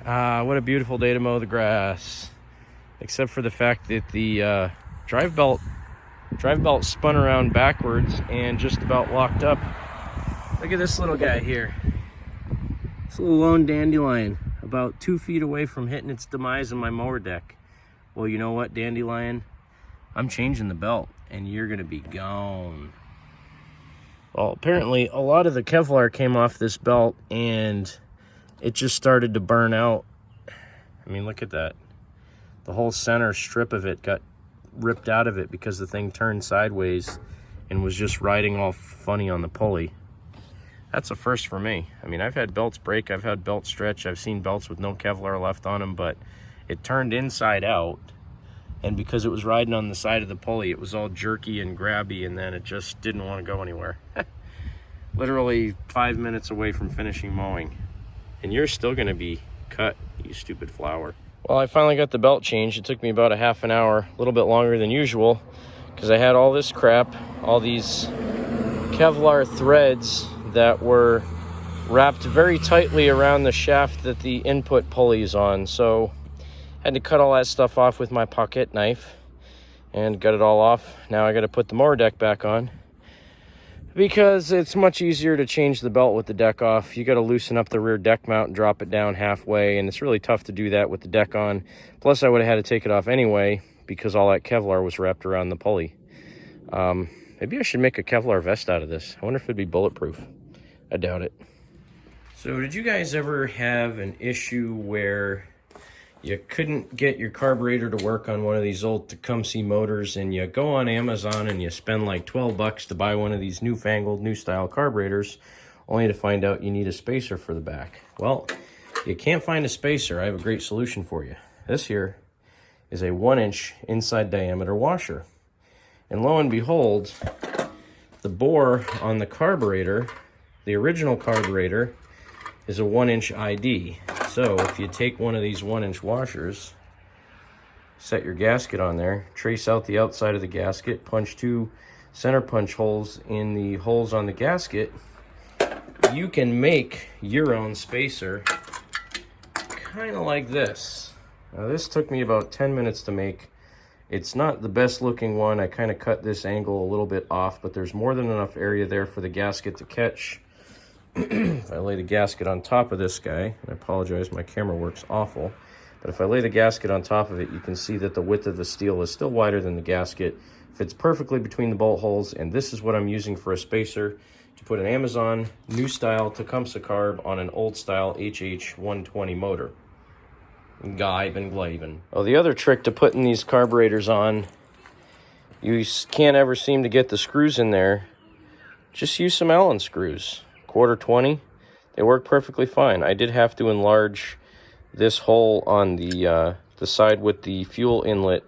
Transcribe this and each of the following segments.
What a beautiful day to mow the grass. Except for the fact that the drive belt spun around backwards and just about locked up. Look at this little guy here. This little lone dandelion, about 2 feet away from hitting its demise on my mower deck. Well, you know what, dandelion? I'm changing the belt, and you're gonna be gone. Well, apparently a lot of the Kevlar came off this belt, and it just started to burn out. I mean, look at that. The whole center strip of it got ripped out of it because the thing turned sideways and was just riding all funny on the pulley. That's a first for me. I mean, I've had belts break, I've had belts stretch, I've seen belts with no Kevlar left on them, but it turned inside out, and because it was riding on the side of the pulley, it was all jerky and grabby, and then it just didn't want to go anywhere. Literally 5 minutes away from finishing mowing, and you're still gonna be cut, you stupid flower. Well, I finally got the belt changed. It took me about a half an hour, a little bit longer than usual, because I had all this crap, all these Kevlar threads that were wrapped very tightly around the shaft that the input pulley is on. So I had to cut all that stuff off with my pocket knife and got it all off. Now I got to put the mower deck back on, because it's much easier to change the belt with the deck off. You got to loosen up the rear deck mount and drop it down halfway, and it's really tough to do that with the deck on. Plus, I would have had to take it off anyway because all that Kevlar was wrapped around the pulley. Maybe I should make a Kevlar vest out of this. I wonder if it'd be bulletproof. I doubt it. So did you guys ever have an issue where you couldn't get your carburetor to work on one of these old Tecumseh motors, and you go on Amazon and you spend like 12 bucks to buy one of these newfangled new style carburetors, only to find out you need a spacer for the back? Well, you can't find a spacer. I have a great solution for you. This here is a 1-inch inside diameter washer. And lo and behold, the bore on the carburetor, the original carburetor, is a 1-inch ID. So if you take one of these 1-inch washers, set your gasket on there, trace out the outside of the gasket, punch 2 center punch holes in the holes on the gasket, you can make your own spacer kind of like this. Now this took me about 10 minutes to make. It's not the best looking one. I kind of cut this angle a little bit off, but there's more than enough area there for the gasket to catch. If I lay the gasket on top of this guy, and I apologize, my camera works awful, but if I lay the gasket on top of it, you can see that the width of the steel is still wider than the gasket, fits perfectly between the bolt holes, and this is what I'm using for a spacer to put an Amazon new style Tecumseh carb on an old style HH 120 motor. Guyben Glaven. Oh, the other trick to putting these carburetors on, you can't ever seem to get the screws in there. Just use some Allen screws. 1/4 20. They work perfectly fine. I did have to enlarge this hole on the side with the fuel inlet.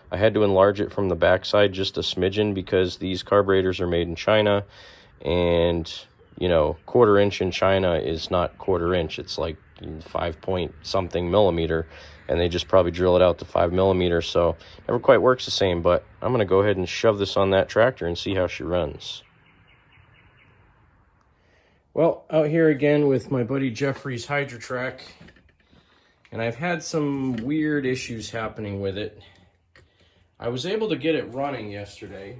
I had to enlarge it from the backside just a smidgen because these carburetors are made in China, and you know, 1/4 inch in China is not 1/4 inch. It's like 5 point something millimeter, and they just probably drill it out to 5 millimeters, so never quite works the same. But I'm gonna go ahead and shove this on that tractor and see how she runs. Well, out here again with my buddy Jeffrey's Hydrotrac, and I've had some weird issues happening with it. I was able to get it running yesterday,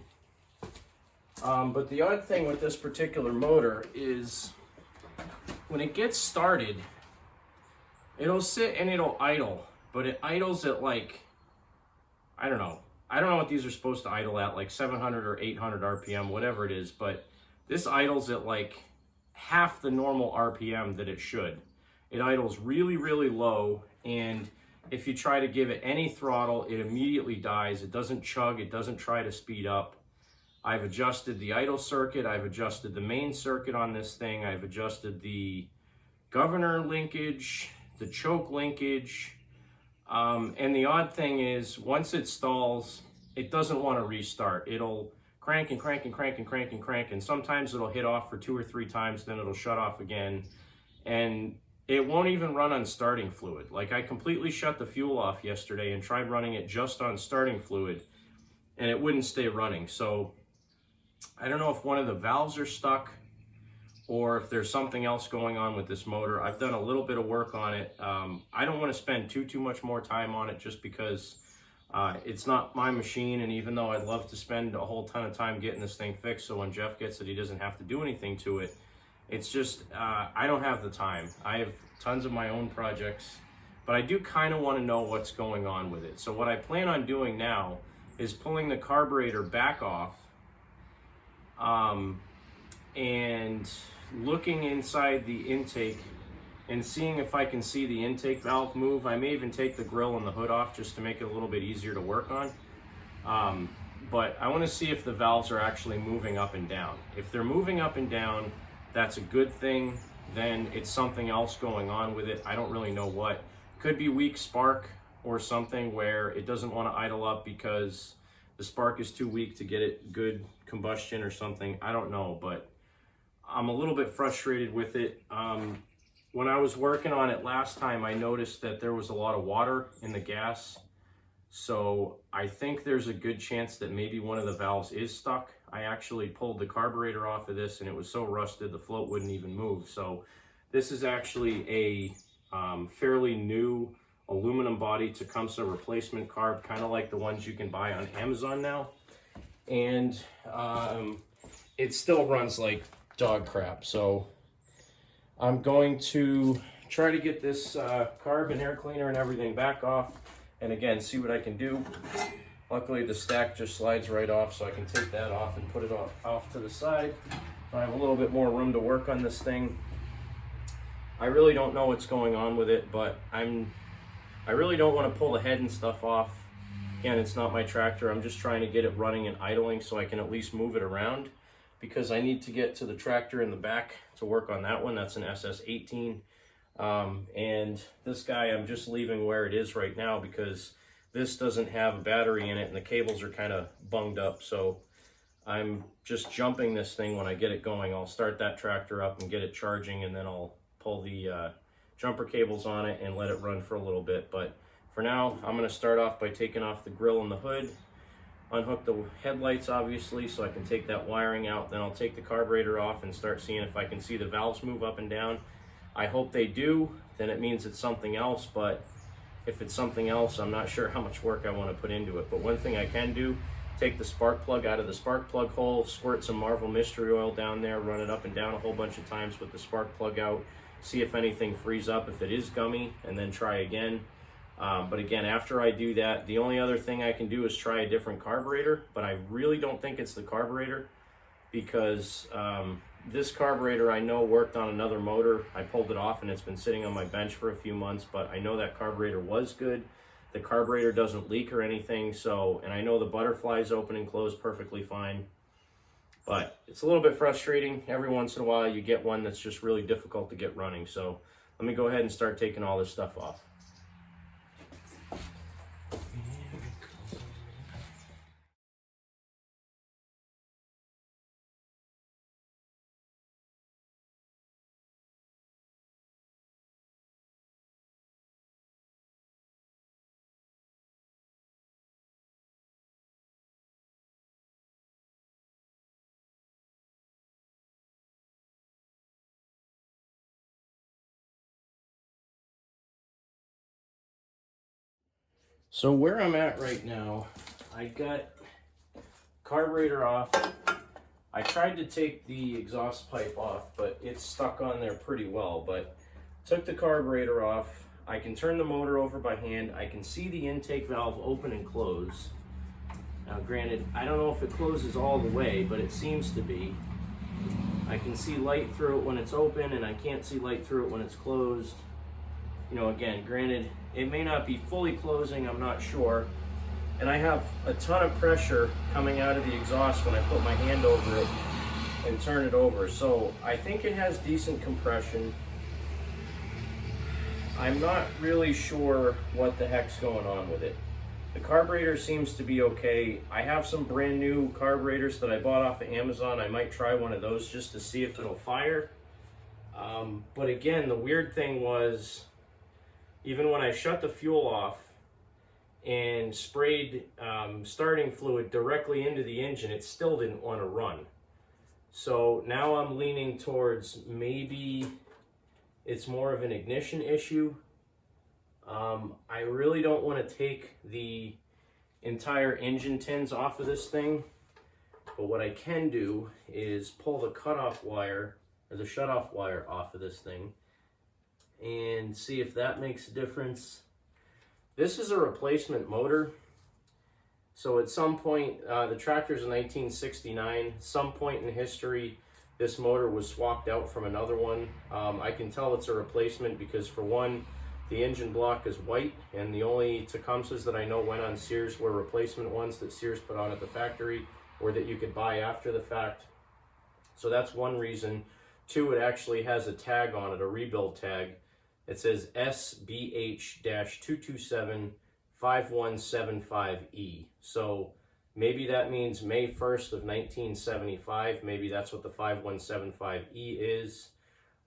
but the odd thing with this particular motor is when it gets started, it'll sit and it'll idle, but it idles at like, I don't know what these are supposed to idle at, like 700 or 800 RPM, whatever it is, but this idles at like half the normal RPM that it should. It idles really, really low, and if you try to give it any throttle, it immediately dies. It doesn't chug, it doesn't try to speed up. I've adjusted the idle circuit, I've adjusted the main circuit on this thing, I've adjusted the governor linkage, the choke linkage, and the odd thing is, once it stalls, it doesn't want to restart. It'll crank and crank and crank and crank and crank, and sometimes it'll hit off for 2 or 3 times, then it'll shut off again, and it won't even run on starting fluid. Like, I completely shut the fuel off yesterday and tried running it just on starting fluid, and it wouldn't stay running. So I don't know if one of the valves are stuck or if there's something else going on with this motor. I've done a little bit of work on it. I don't want to spend too much more time on it just because it's not my machine, and even though I'd love to spend a whole ton of time getting this thing fixed so when Jeff gets it he doesn't have to do anything to it, it's just I don't have the time. I have tons of my own projects, but I do kind of want to know what's going on with it. So what I plan on doing now is pulling the carburetor back off and looking inside the intake and seeing if I can see the intake valve move. I may even take the grill and the hood off just to make it a little bit easier to work on. But I want to see if the valves are actually moving up and down. If they're moving up and down, that's a good thing. Then it's something else going on with it. I don't really know what. Could be weak spark or something where it doesn't want to idle up because the spark is too weak to get it good combustion or something. I don't know, but I'm a little bit frustrated with it. When I was working on it last time, I noticed that there was a lot of water in the gas. So I think there's a good chance that maybe one of the valves is stuck. I actually pulled the carburetor off of this and it was so rusted the float wouldn't even move. So this is actually a fairly new aluminum body Tecumseh replacement carb, kind of like the ones you can buy on Amazon now. And it still runs like dog crap. So I'm going to try to get this carb and air cleaner and everything back off, and again, see what I can do. Luckily, the stack just slides right off, so I can take that off and put it off to the side. I have a little bit more room to work on this thing. I really don't know what's going on with it, but I really don't want to pull the head and stuff off. Again, it's not my tractor. I'm just trying to get it running and idling so I can at least move it around, because I need to get to the tractor in the back to work on that one. That's an SS18. And this guy I'm just leaving where it is right now because this doesn't have a battery in it and the cables are kind of bunged up. So I'm just jumping this thing when I get it going. I'll start that tractor up and get it charging, and then I'll pull the jumper cables on it and let it run for a little bit. But for now, I'm going to start off by taking off the grill and the hood, unhook the headlights obviously so I can take that wiring out. Then I'll take the carburetor off and start seeing if I can see the valves move up and down. I hope they do. Then it means it's something else, but if it's something else, I'm not sure how much work I want to put into it. But one thing I can do, take the spark plug out of the spark plug hole, squirt some Marvel Mystery Oil down there, run it up and down a whole bunch of times with the spark plug out, see if anything frees up, if it is gummy, and then try again. But again, after I do that, the only other thing I can do is try a different carburetor, but I really don't think it's the carburetor, because this carburetor I know worked on another motor. I pulled it off and it's been sitting on my bench for a few months, but I know that carburetor was good. The carburetor doesn't leak or anything, so, and I know the butterflies open and close perfectly fine. But it's a little bit frustrating. Every once in a while you get one that's just really difficult to get running. So let me go ahead and start taking all this stuff off. So where I'm at right now, I got carburetor off. I tried to take the exhaust pipe off, but it's stuck on there pretty well. But took the carburetor off. I can turn the motor over by hand. I can see the intake valve open and close. Now granted, I don't know if it closes all the way, but it seems to be. I can see light through it when it's open, and I can't see light through it when it's closed. You know, again, granted, it may not be fully closing, I'm not sure. And I have a ton of pressure coming out of the exhaust when I put my hand over it and turn it over. So I think it has decent compression. I'm not really sure what the heck's going on with it. The carburetor seems to be okay. I have some brand new carburetors that I bought off of Amazon. I might try one of those just to see if it'll fire. But again, the weird thing was, even when I shut the fuel off and sprayed starting fluid directly into the engine, it still didn't want to run. So now I'm leaning towards maybe it's more of an ignition issue. I really don't want to take the entire engine tins off of this thing, but what I can do is pull the cutoff wire or the shutoff wire off of this thing and see if that makes a difference. This is a replacement motor. So at some point, the tractor's in 1969, some point in history, this motor was swapped out from another one. I can tell it's a replacement because, for one, the engine block is white, and the only Tecumsehs that I know went on Sears were replacement ones that Sears put on at the factory or that you could buy after the fact. So that's one reason. Two, it actually has a tag on it, a rebuild tag. It says SBH-227-5175E. So maybe that means May 1st of 1975. Maybe that's what the 5175E is.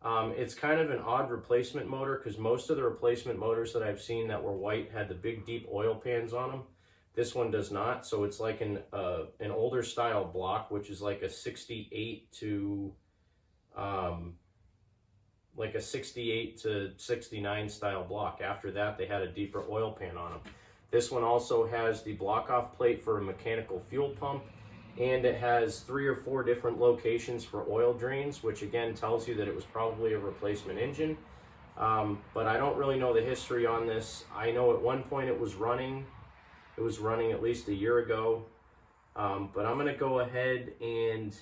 It's kind of an odd replacement motor because most of the replacement motors that I've seen that were white had the big deep oil pans on them. This one does not, so it's like an older style block, which is like a 68 to 69 style block. After that, they had a deeper oil pan on them. This one also has the block off plate for a mechanical fuel pump, and it has 3 or 4 different locations for oil drains, which again tells you that it was probably a replacement engine. But I don't really know the history on this. I know at one point it was running. It was running at least a year ago. But I'm gonna go ahead and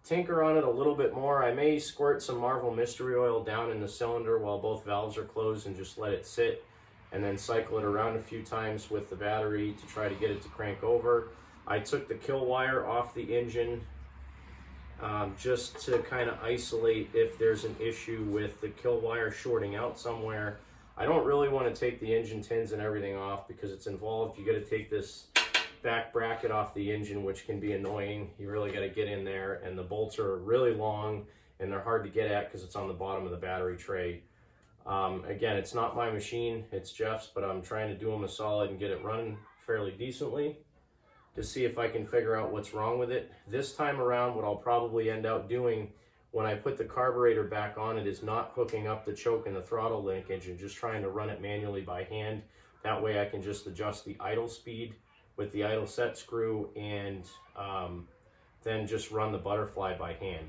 tinker on it a little bit more. I may squirt some Marvel Mystery Oil down in the cylinder while both valves are closed and just let it sit, and then cycle it around a few times with the battery to try to get it to crank over. I took the kill wire off the engine just to kind of isolate if there's an issue with the kill wire shorting out somewhere. I don't really want to take the engine tins and everything off because it's involved. You got to take this back bracket off the engine, which can be annoying. You really got to get in there, and the bolts are really long and they're hard to get at because it's on the bottom of the battery tray. Again, it's not my machine, it's Jeff's, but I'm trying to do him a solid and get it running fairly decently to see if I can figure out what's wrong with it. This time around, what I'll probably end up doing when I put the carburetor back on it is not hooking up the choke and the throttle linkage and just trying to run it manually by hand. That way I can just adjust the idle speed with the idle set screw and then just run the butterfly by hand.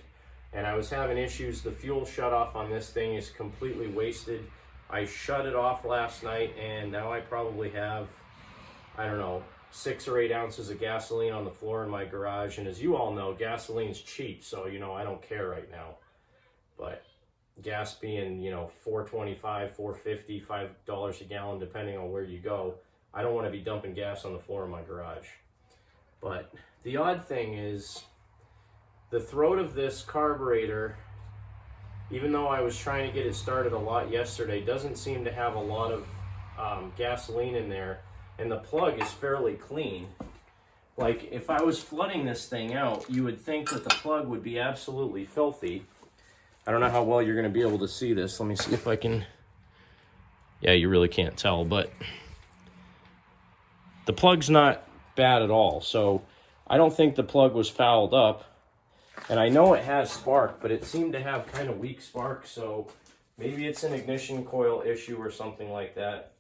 And I was having issues. The fuel shut off on this thing is completely wasted. I shut it off last night, and now I probably have, I don't know, 6 or 8 ounces of gasoline on the floor in my garage. And as you all know, gasoline's cheap, so you know I don't care right now. But gas being, you know, $4.25, $4.50, $5 a gallon depending on where you go, I don't want to be dumping gas on the floor in my garage. But the odd thing is, the throat of this carburetor, even though I was trying to get it started a lot yesterday, doesn't seem to have a lot of gasoline in there, and the plug is fairly clean. Like, if I was flooding this thing out, you would think that the plug would be absolutely filthy. I don't know how well you're going to be able to see this. Let me see if I can... Yeah, you really can't tell, but the plug's not bad at all, so I don't think the plug was fouled up. And I know it has spark, but it seemed to have kind of weak spark, so maybe it's an ignition coil issue or something like that.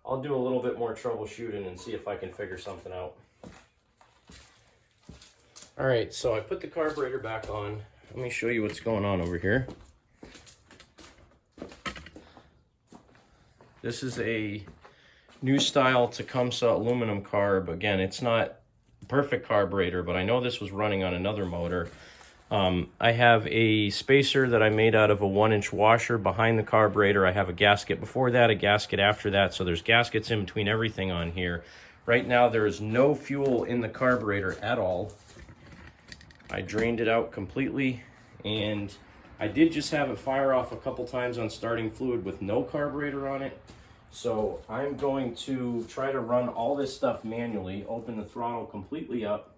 I'll do a little bit more troubleshooting and see if I can figure something out. All right, so I put the carburetor back on. Let me show you what's going on over here. This is a new style Tecumseh aluminum carb. Again, it's not a perfect carburetor, but I know this was running on another motor. I have a spacer that I made out of a 1-inch washer behind the carburetor. I have a gasket before that, a gasket after that, so there's gaskets in between everything on here. Right now there is no fuel in the carburetor at all. I drained it out completely, and I did just have it fire off a couple times on starting fluid with no carburetor on it. So I'm going to try to run all this stuff manually, open the throttle completely up,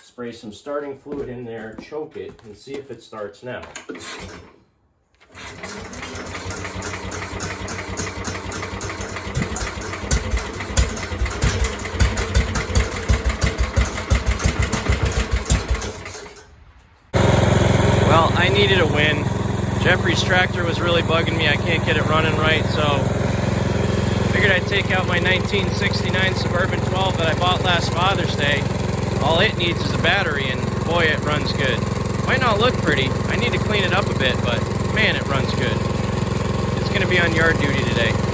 spray some starting fluid in there, choke it, and see if it starts now. needed a win. Jeffrey's tractor was really bugging me. I can't get it running right, so figured I'd take out my 1969 Suburban 12 that I bought last Father's Day. All it needs is a battery, and boy, it runs good. Might not look pretty. I need to clean it up a bit, but man, it runs good. It's gonna be on yard duty today.